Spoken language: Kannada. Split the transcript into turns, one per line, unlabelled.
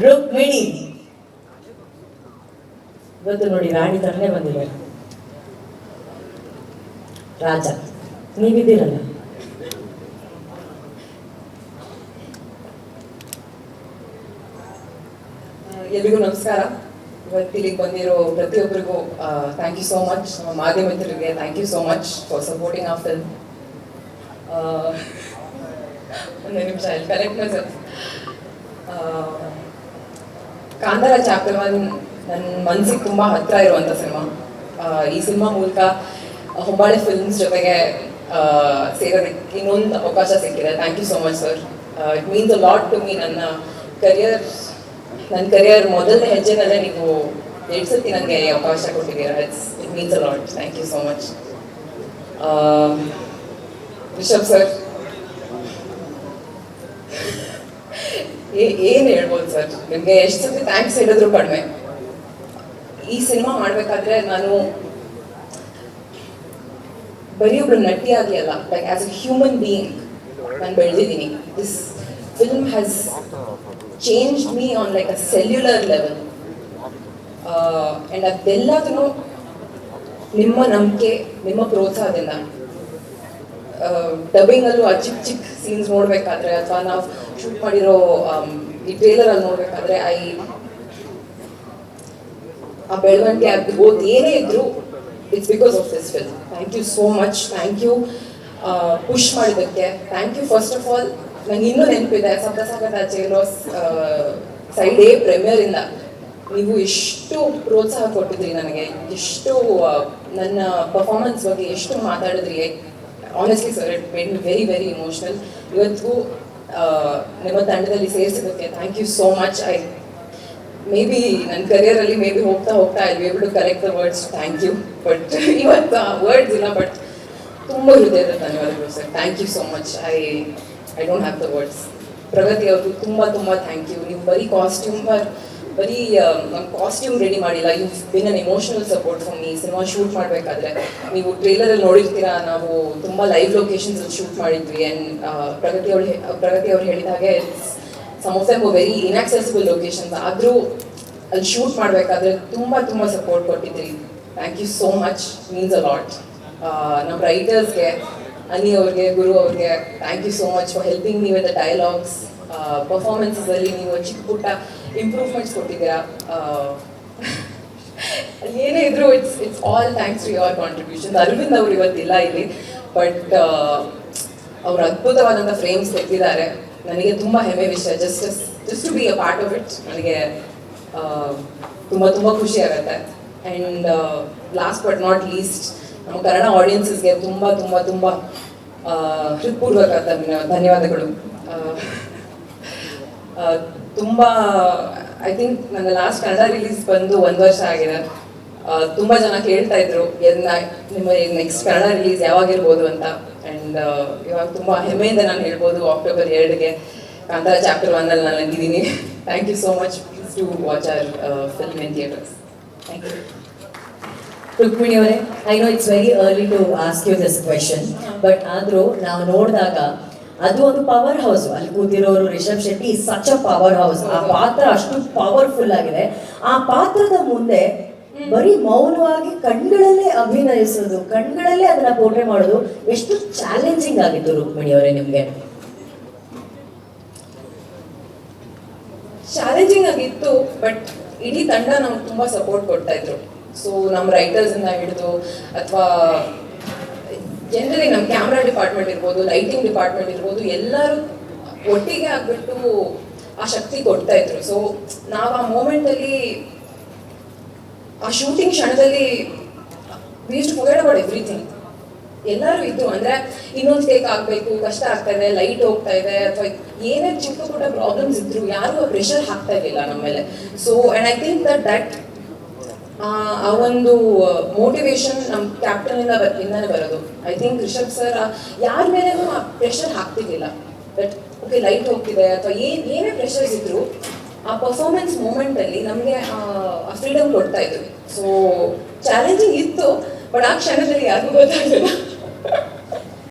ರುಕ್ಮಿಣಿ ಇವತ್ತು ನೋಡಿ ರಾಣಿ ತರನೇ ಬಂದಿದ್ದಾರೆ. ರಾಜ ನೀವಿದ್ದೀರಲ್ಲ.
ಎಲ್ರಿಗೂ ನಮಸ್ಕಾರ. ಇವತ್ತಿಲ್ಲಿಗೆ ಬಂದಿರೋ ಪ್ರತಿಯೊಬ್ಬರಿಗೂ ಥ್ಯಾಂಕ್ ಯು ಸೋ ಮಚ್. ನಮ್ಮ ಮಾಧ್ಯಮ ಮಿತ್ರರಿಗೆ thank you so much for supporting of film. ಒಂದು ನಿಮಿಷ ಇಲ್ಲಿ ಕರೆಕ್ಟ್ ಸರ್. ಕಾಂತಾರ ಚಾಪ್ಟರ್ 1 ನನ್ನ ಮನಸ್ಸಿಗೆ ತುಂಬ ಹತ್ತಿರ ಇರುವಂಥ ಸಿನಿಮಾ. ಈ ಸಿನಿಮಾ ಮೂಲಕ ಹೊಂಬಾಳೆ ಫಿಲ್ಮ್ಸ್ ಜೊತೆಗೆ ಸೇರೋದಕ್ಕೆ ಇನ್ನೊಂದು ಅವಕಾಶ ಸಿಕ್ಕಿದೆ. Thank you so much sir. It means a lot to me. ನನ್ನ ಕರಿಯರ್ ಮೊದಲನೇ ಹೆಜ್ಜೆನಲ್ಲೇ ನೀವು 2 ಸತಿ ನನಗೆ ಈ ಅವಕಾಶ ಕೊಟ್ಟಿದ್ದೀರಾ. It means a lot. Thank you so much. Rishab sir, ಏನು ಹೇಳ್ಬೋದು ಸರ್, ನಿಮಗೆ ಎಷ್ಟು ಸತಿ ಥ್ಯಾಂಕ್ಸ್ ಹೇಳಿದ್ರು ಕಡಿಮೆ. ಈ ಸಿನಿಮಾ ಮಾಡಬೇಕಾದ್ರೆ ನಾನು ಬರೀ ಒಬ್ರು ನಟಿಯಾಗಿ ಅಲ್ಲ, like as a human being ನಾನು ಬೆಳೆದಿದ್ದೀನಿ. This film has changed me on like a cellular level. And ಅದೆಲ್ಲದೂ ನಿಮ್ಮ ನಂಬಿಕೆ, ನಿಮ್ಮ ಪ್ರೋತ್ಸಾಹದಿಂದ. ಡಬ್ಬಿಂಗಲ್ಲೂ ಆ ಚಿಕ್ಕ ಚಿಕ್ಕ ಸೀನ್ಸ್ ನೋಡಬೇಕಾದ್ರೆ ಅಥವಾ ನಾವು ಶೂಟ್ ಮಾಡಿರೋ ಈ ಟ್ರೇಲರಲ್ಲಿ ನೋಡಬೇಕಾದ್ರೆ ಆ ಬೆಳವಣಿಗೆ ಆಗ್ಬೋದು ಏನೇ ಇದ್ರು it's because of this film. Thank you so much. Thank you push ಮಾಡಿದ್ದಕ್ಕೆ. Thank you first of all. ನಂಗೆ ಇನ್ನೂ ನೆನಪಿದೆ, ಸಪ್ತಸಾಗತಾಚೆ ಇರೋ ಸೈಡ್ ಎ ಪ್ರೀಮಿಯರಿಂದ ನೀವು ಎಷ್ಟು ಪ್ರೋತ್ಸಾಹ ಕೊಟ್ಟಿದ್ರಿ ನನಗೆ, ಎಷ್ಟು ನನ್ನ ಪರ್ಫಾರ್ಮೆನ್ಸ್ ಬಗ್ಗೆ ಎಷ್ಟು ಮಾತಾಡಿದ್ರಿ. Honestly sir, it made me very very emotional. ಇವತ್ತು ನಿಮ್ಮ ತಂಡದಲ್ಲಿ ಸೇರಿಸಿದ್ದಕ್ಕೆ thank you so much. May be ನನ್ನ ಕರಿಯರಲ್ಲಿ ಮೇ ಬಿ ಹೋಗ್ತಾ I will be able to correct the words thank you. But ಇವತ್ತು ವರ್ಡ್ಸ್ ಇಲ್ಲ, ಬಟ್ ತುಂಬ ಹೃದಯದ ಧನ್ಯವಾದಗಳು sir. Thank you so much. I don't have the words. Pragathi ಅವ್ರಿಗೂ ತುಂಬ ತುಂಬ ಥ್ಯಾಂಕ್ ಯು. ನೀವು ಬರೀ ಕಾಸ್ಟ್ಯೂಮ್ ರೆಡಿ ಮಾಡಿಲ್ಲ, you been an emotional support for me. Cinema shoot ಮಾಡಬೇಕಾದ್ರೆ ನೀವು ಟ್ರೇಲರಲ್ಲಿ ನೋಡಿರ್ತೀರಾ, ನಾವು ತುಂಬ ಲೈವ್ ಲೊಕೇಶನ್ಸಲ್ಲಿ ಶೂಟ್ ಮಾಡಿದ್ವಿ. ಆ್ಯಂಡ್ ಪ್ರಗತಿ ಅವ್ರು ಹೇಳಿದ ಹಾಗೆ some of them very inaccessible locations, ಆದರೂ ಅಲ್ಲಿ ಶೂಟ್ ಮಾಡಬೇಕಾದ್ರೆ ತುಂಬ ತುಂಬ ಸಪೋರ್ಟ್ ಕೊಟ್ಟಿದ್ರಿ. Thank you so much. Means a lot. ನಮ್ಮ ರೈಟರ್ಸ್ಗೆ, ಅನಿ ಅವ್ರಿಗೆ, ಗುರು ಅವ್ರಿಗೆ thank you so much for helping me with the dialogues. ಪರ್ಫಾರ್ಮೆನ್ಸಲ್ಲಿ ನೀವು ಚಿಕ್ಕ ಪುಟ್ಟ ಇಂಪ್ರೂವ್ಮೆಂಟ್ಸ್ ಕೊಟ್ಟಿದ್ದೀರಾ. ಏನೇ ಇದ್ರು it's all thanks to your contribution. Arvind ಅವರು ಇವತ್ತಿಲ್ಲ ಇಲ್ಲಿ, ಬಟ್ ಅವರು ಅದ್ಭುತವಾದಂಥ ಫ್ರೇಮ್ಸ್ ತೆಗೆದಿದ್ದಾರೆ. ನನಗೆ ತುಂಬ ಹೆಮ್ಮೆ ವಿಷಯ. Just to be a part of it ನನಗೆ ತುಂಬ ತುಂಬ ಖುಷಿ ಆಗುತ್ತೆ. And last but not least, ನಮ್ಮ ಕನ್ನಡ ಆಡಿಯನ್ಸಸ್ಗೆ ತುಂಬ ತುಂಬ ತುಂಬ ಹೃತ್ಪೂರ್ವಕ ಧನ್ಯವಾದಗಳು. ತುಂಬ ಐ ಥಿಂಕ್ ನನ್ನ ಲಾಸ್ಟ್ ಕನ್ನಡ ರಿಲೀಸ್ ಬಂದು 1 ವರ್ಷ ಆಗಿದೆ. ತುಂಬ ಜನ ಕೇಳ್ತಾ ಇದ್ರು ನಿಮ್ಮ ನೆಕ್ಸ್ಟ್ ಕನ್ನಡ ರಿಲೀಸ್ ಯಾವಾಗಿರ್ಬೋದು ಅಂತ. ಆ್ಯಂಡ್ ಇವಾಗ ತುಂಬ ಹೆಮ್ಮೆಯಿಂದ ನಾನು ಹೇಳ್ಬೋದು, ಅಕ್ಟೋಬರ್ 2ಗೆ ಕಾಂತಾರ ಚಾಪ್ಟರ್ 1 ನಾನು ಇದ್ದೀನಿ. Thank you so much. Please to watch our film in theatres. Thank you.
Rukmini ಅವರೇ, I know it's very early to ask you this question, but ಆದರೂ ನಾವು ನೋಡಿದಾಗ ಅದು ಒಂದು ಪವರ್ ಹೌಸ್. ಅಲ್ಲಿ ಕೂತಿರೋರು Rishab Shetty such a power house. ಆ ಪಾತ್ರ ಅಷ್ಟು ಪವರ್ಫುಲ್ ಆಗಿದೆ. ಆ ಪಾತ್ರದ ಮುಂದೆ ಬರೀ ಮೌನವಾಗಿ ಕಣ್ಗಳಲ್ಲೇ ಅಭಿನಯಿಸೋದು, ಕಣ್ಗಳಲ್ಲೇ ಅದನ್ನ ಪೋರ್ಟ್ರೇ ಮಾಡೋದು ಎಷ್ಟು ಚಾಲೆಂಜಿಂಗ್ ಆಗಿತ್ತು ರುಕ್ಮಿಣಿ ಅವರೇ ನಿಮ್ಗೆ?
ಚಾಲೆಂಜಿಂಗ್ ಆಗಿತ್ತು, ಬಟ್ ಇಡೀ ತಂಡ ನಮ್ಗೆ ತುಂಬ ಸಪೋರ್ಟ್ ಕೊಡ್ತಾ ಇದ್ರು. ಸೊ ನಮ್ಮ ರೈಟರ್ಸಿಂದ ಹಿಡಿದು ಅಥವಾ ಜನರಲಿ ನಮ್ಮ ಕ್ಯಾಮ್ರಾ ಡಿಪಾರ್ಟ್ಮೆಂಟ್ ಇರ್ಬೋದು, ಲೈಟಿಂಗ್ ಡಿಪಾರ್ಟ್ಮೆಂಟ್ ಇರ್ಬೋದು, ಎಲ್ಲರೂ ಒಟ್ಟಿಗೆ ಆಗಿಬಿಟ್ಟು ಆ ಶಕ್ತಿ ಕೊಡ್ತಾ ಇದ್ರು. ಸೊ ನಾವು ಆ ಮೂಮೆಂಟಲ್ಲಿ, ಆ ಶೂಟಿಂಗ್ ಕ್ಷಣದಲ್ಲಿ we use to forget about everything. ಎಲ್ಲರೂ ಇದ್ರು. ಅಂದರೆ ಇನ್ನೊಂದು ಟೇಕ್ ಆಗಬೇಕು, ಕಷ್ಟ ಆಗ್ತಾ ಇದೆ, ಲೈಟ್ ಹೋಗ್ತಾ ಇದೆ, ಅಥವಾ ಏನೇ ಚಿಕ್ಕ ಪುಟ್ಟ ಪ್ರಾಬ್ಲಮ್ಸ್ ಇದ್ರು, ಯಾರೂ ಆ ಪ್ರೆಷರ್ ಹಾಕ್ತಾ ಇರಲಿಲ್ಲ ನಮ್ಮ ಮೇಲೆ. So and I think that ಆ ಒಂದು ಮೋಟಿವೇಶನ್ ನಮ್ಮ ಕ್ಯಾಪ್ಟನಿಂದನೇ ಬರೋದು. ಐ ಥಿಂಕ್ ರಿಷಬ್ ಸರ್ ಯಾರ ಮೇಲೇನೂ ಆ ಪ್ರೆಷರ್ ಹಾಕ್ತಿರ್ಲಿಲ್ಲ. ಬಟ್ ಓಕೆ ಲೈಟ್ ಹೋಗ್ತಿದೆ ಅಥವಾ ಏನೇ ಪ್ರೆಷರ್ಸ್ ಇದ್ರು, ಆ ಪರ್ಫಾರ್ಮೆನ್ಸ್ ಮೂಮೆಂಟಲ್ಲಿ ನಮಗೆ ಆ ಫ್ರೀಡಮ್ ಕೊಡ್ತಾ ಇದ್ರು. ಸೊ ಚಾಲೆಂಜಿಂಗ್ ಇತ್ತು, ಬಟ್ ಆ ಕ್ಷಣದಲ್ಲಿ ಯಾರಿಗೂ ಗೊತ್ತಾಗಲಿಲ್ಲ.